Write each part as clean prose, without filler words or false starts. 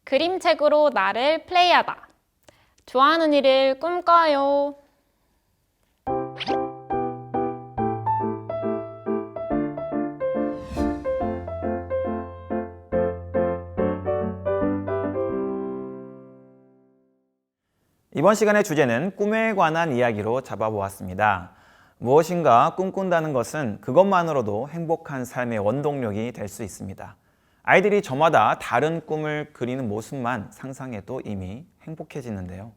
그림책으로 나를 플레이하다. 좋아하는 일을 꿈꿔요. 이번 시간의 주제는 꿈에 관한 이야기로 잡아보았습니다. 무엇인가 꿈꾼다는 것은 그것만으로도 행복한 삶의 원동력이 될 수 있습니다. 아이들이 저마다 다른 꿈을 그리는 모습만 상상해도 이미 행복해지는데요.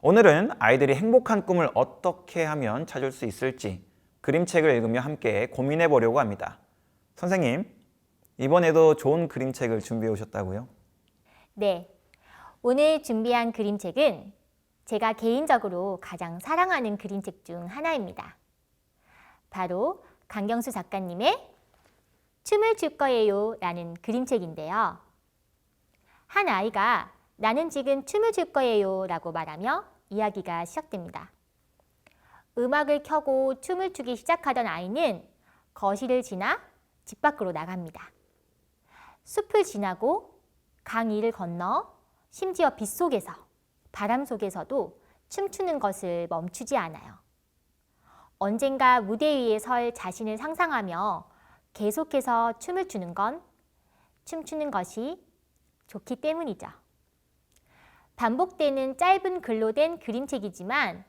오늘은 아이들이 행복한 꿈을 어떻게 하면 찾을 수 있을지 그림책을 읽으며 함께 고민해 보려고 합니다. 선생님, 이번에도 좋은 그림책을 준비해 오셨다고요? 네, 오늘 준비한 그림책은 제가 개인적으로 가장 사랑하는 그림책 중 하나입니다. 바로 강경수 작가님의 춤을 출 거예요 라는 그림책인데요. 한 아이가 나는 지금 춤을 출 거예요 라고 말하며 이야기가 시작됩니다. 음악을 켜고 춤을 추기 시작하던 아이는 거실을 지나 집 밖으로 나갑니다. 숲을 지나고 강위를 건너 심지어 빛 속에서 바람 속에서도 춤추는 것을 멈추지 않아요. 언젠가 무대 위에 설 자신을 상상하며 계속해서 춤을 추는 건 춤추는 것이 좋기 때문이죠. 반복되는 짧은 글로 된 그림책이지만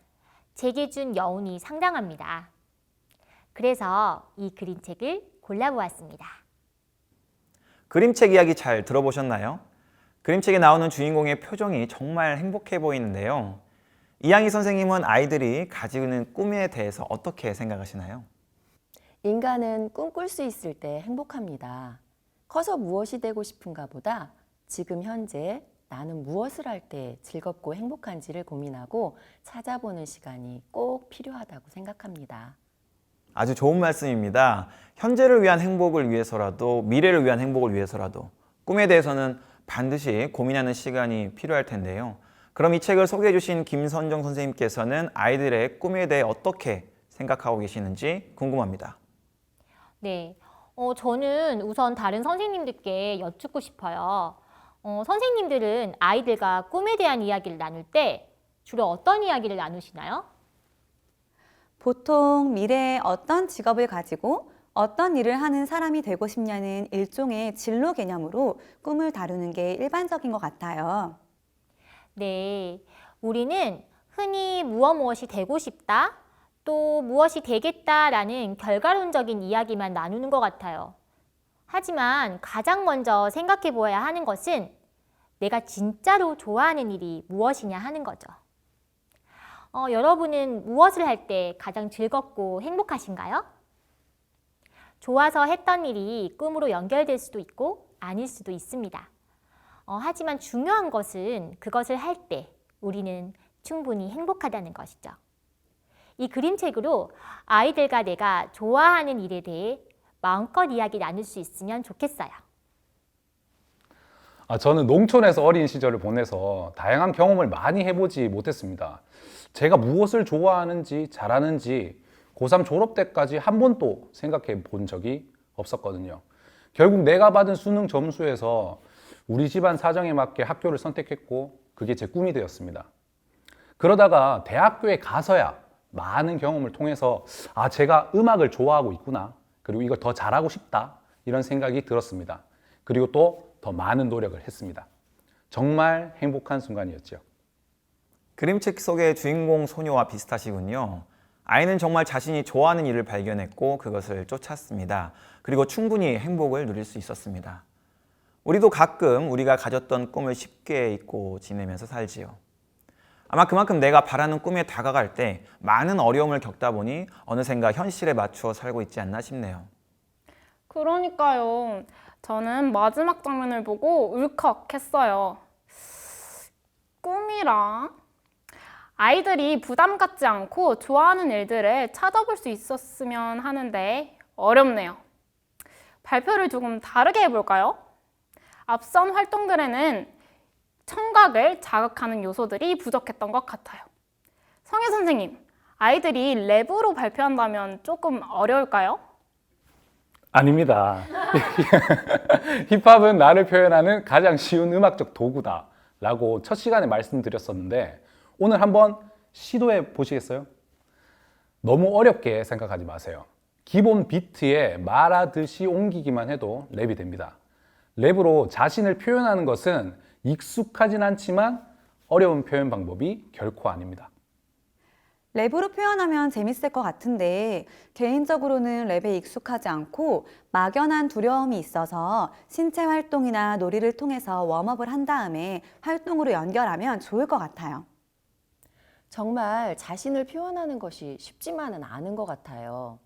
제게 준 여운이 상당합니다. 그래서 이 그림책을 골라보았습니다. 그림책 이야기 잘 들어보셨나요? 그림책에 나오는 주인공의 표정이 정말 행복해 보이는데요. 이양희 선생님은 아이들이 가지고 있는 꿈에 대해서 어떻게 생각하시나요? 인간은 꿈꿀 수 있을 때 행복합니다. 커서 무엇이 되고 싶은가 보다 지금 현재 나는 무엇을 할 때 즐겁고 행복한지를 고민하고 찾아보는 시간이 꼭 필요하다고 생각합니다. 아주 좋은 말씀입니다. 현재를 위한 행복을 위해서라도 미래를 위한 행복을 위해서라도 꿈에 대해서는 반드시 고민하는 시간이 필요할 텐데요. 그럼 이 책을 소개해 주신 김선정 선생님께서는 아이들의 꿈에 대해 어떻게 생각하고 계시는지 궁금합니다. 네, 저는 우선 다른 선생님들께 여쭙고 싶어요. 선생님들은 아이들과 꿈에 대한 이야기를 나눌 때 주로 어떤 이야기를 나누시나요? 보통 미래에 어떤 직업을 가지고 어떤 일을 하는 사람이 되고 싶냐는 일종의 진로 개념으로 꿈을 다루는 게 일반적인 것 같아요. 네, 우리는 흔히 무엇이 되고 싶다, 또 무엇이 되겠다라는 결과론적인 이야기만 나누는 것 같아요. 하지만 가장 먼저 생각해 보아야 하는 것은 내가 진짜로 좋아하는 일이 무엇이냐 하는 거죠. 여러분은 무엇을 할 때 가장 즐겁고 행복하신가요? 좋아서 했던 일이 꿈으로 연결될 수도 있고 아닐 수도 있습니다. 하지만 중요한 것은 그것을 할 때 우리는 충분히 행복하다는 것이죠. 이 그림책으로 아이들과 내가 좋아하는 일에 대해 마음껏 이야기 나눌 수 있으면 좋겠어요. 저는 농촌에서 어린 시절을 보내서 다양한 경험을 많이 해보지 못했습니다. 제가 무엇을 좋아하는지 잘하는지 고3 졸업 때까지 한 번도 생각해 본 적이 없었거든요. 결국 내가 받은 수능 점수에서 우리 집안 사정에 맞게 학교를 선택했고 그게 제 꿈이 되었습니다. 그러다가 대학교에 가서야 많은 경험을 통해서 제가 음악을 좋아하고 있구나, 그리고 이걸 더 잘하고 싶다, 이런 생각이 들었습니다. 그리고 또 더 많은 노력을 했습니다. 정말 행복한 순간이었죠. 그림책 속의 주인공 소녀와 비슷하시군요. 아이는 정말 자신이 좋아하는 일을 발견했고 그것을 쫓았습니다. 그리고 충분히 행복을 누릴 수 있었습니다. 우리도 가끔 우리가 가졌던 꿈을 쉽게 잊고 지내면서 살지요. 아마 그만큼 내가 바라는 꿈에 다가갈 때 많은 어려움을 겪다 보니 어느샌가 현실에 맞추어 살고 있지 않나 싶네요. 그러니까요. 저는 마지막 장면을 보고 울컥했어요. 꿈이랑 아이들이 부담 갖지 않고 좋아하는 일들을 찾아볼 수 있었으면 하는데 어렵네요. 발표를 조금 다르게 해볼까요? 앞선 활동들에는 청각을 자극하는 요소들이 부족했던 것 같아요. 성혜 선생님, 아이들이 랩으로 발표한다면 조금 어려울까요? 아닙니다. 힙합은 나를 표현하는 가장 쉬운 음악적 도구다 라고 첫 시간에 말씀드렸었는데 오늘 한번 시도해 보시겠어요? 너무 어렵게 생각하지 마세요. 기본 비트에 말하듯이 옮기기만 해도 랩이 됩니다. 랩으로 자신을 표현하는 것은 익숙하진 않지만 어려운 표현 방법이 결코 아닙니다. 랩으로 표현하면 재밌을 것 같은데 개인적으로는 랩에 익숙하지 않고 막연한 두려움이 있어서 신체 활동이나 놀이를 통해서 웜업을 한 다음에 활동으로 연결하면 좋을 것 같아요. 정말 자신을 표현하는 것이 쉽지만은 않은 것 같아요.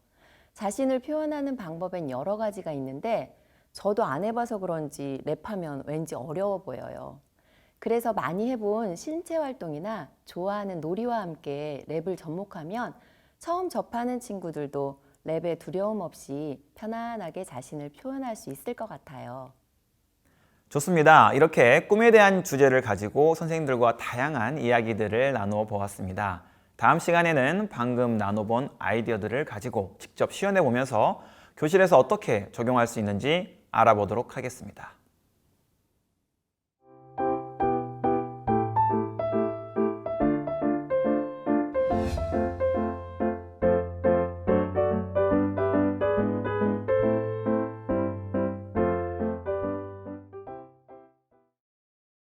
자신을 표현하는 방법엔 여러 가지가 있는데 저도 안 해봐서 그런지 랩하면 왠지 어려워 보여요. 그래서 많이 해본 신체 활동이나 좋아하는 놀이와 함께 랩을 접목하면 처음 접하는 친구들도 랩에 두려움 없이 편안하게 자신을 표현할 수 있을 것 같아요. 좋습니다. 이렇게 꿈에 대한 주제를 가지고 선생님들과 다양한 이야기들을 나누어 보았습니다. 다음 시간에는 방금 나눠본 아이디어들을 가지고 직접 시연해 보면서 교실에서 어떻게 적용할 수 있는지 알아보도록 하겠습니다.